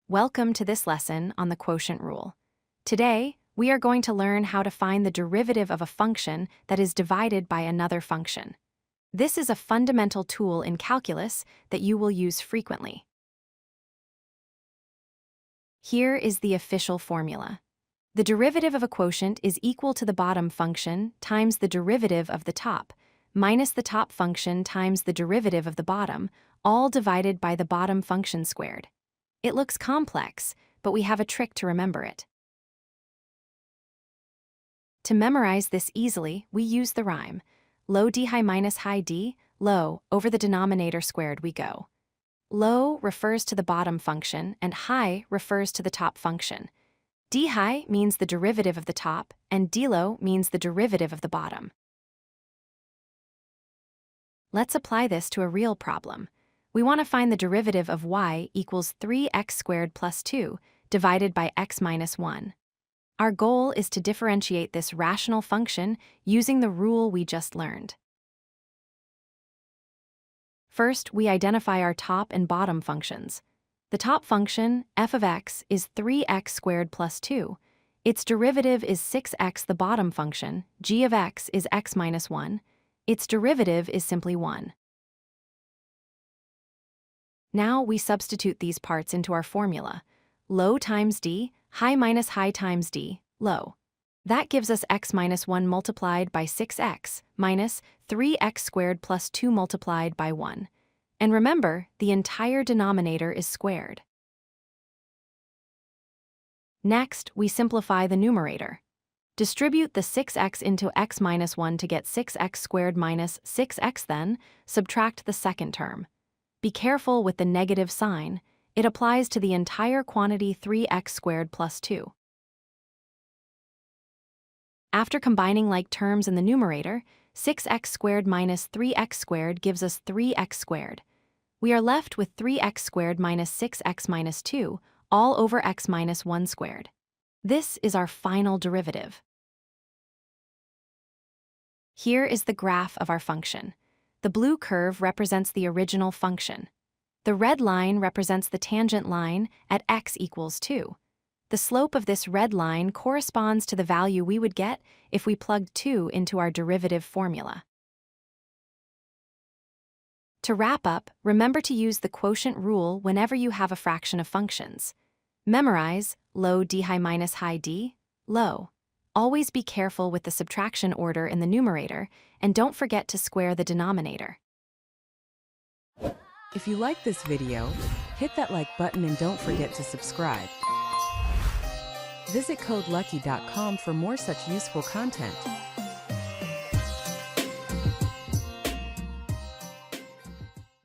Welcome to this lesson on the quotient rule. Today, we are going to learn how to find the derivative of a function that is divided by another function. This is a fundamental tool in calculus that you will use frequently. Here is the official formula. The derivative of a quotient is equal to the bottom function times the derivative of the top, minus the top function times the derivative of the bottom, all divided by the bottom function squared. It looks complex, but we have a trick to remember it. To memorize this easily, we use the rhyme. Low d high minus high d, low, over the denominator squared we go. Low refers to the bottom function, and high refers to the top function. D high means the derivative of the top, and d low means the derivative of the bottom. Let's apply this to a real problem. We want to find the derivative of y equals 3x squared plus 2 divided by x minus 1. Our goal is to differentiate this rational function using the rule we just learned. First, we identify our top and bottom functions. The top function, f of x, is 3x squared plus 2. Its derivative is 6x. The bottom function, g of x, is x minus 1. Its derivative is simply 1. Now we substitute these parts into our formula. Low times d, high minus high times d, low. That gives us x minus 1 multiplied by 6x, minus 3x squared plus 2 multiplied by 1. And remember, the entire denominator is squared. Next, we simplify the numerator. Distribute the 6x into x minus 1 to get 6x squared minus 6x, then subtract the second term. Be careful with the negative sign. It applies to the entire quantity 3x squared plus 2. After combining like terms in the numerator, 6x squared minus 3x squared gives us 3x squared. We are left with 3x squared minus 6x minus 2, all over x minus 1 squared. This is our final derivative. Here is the graph of our function. The blue curve represents the original function. The red line represents the tangent line at x equals 2. The slope of this red line corresponds to the value we would get if we plugged 2 into our derivative formula. To wrap up, remember to use the quotient rule whenever you have a fraction of functions. Memorize low d high minus high d, low. Always be careful with the subtraction order in the numerator, and don't forget to square the denominator. If you like this video, hit that like button and don't forget to subscribe. Visit codelucky.com for more such useful content.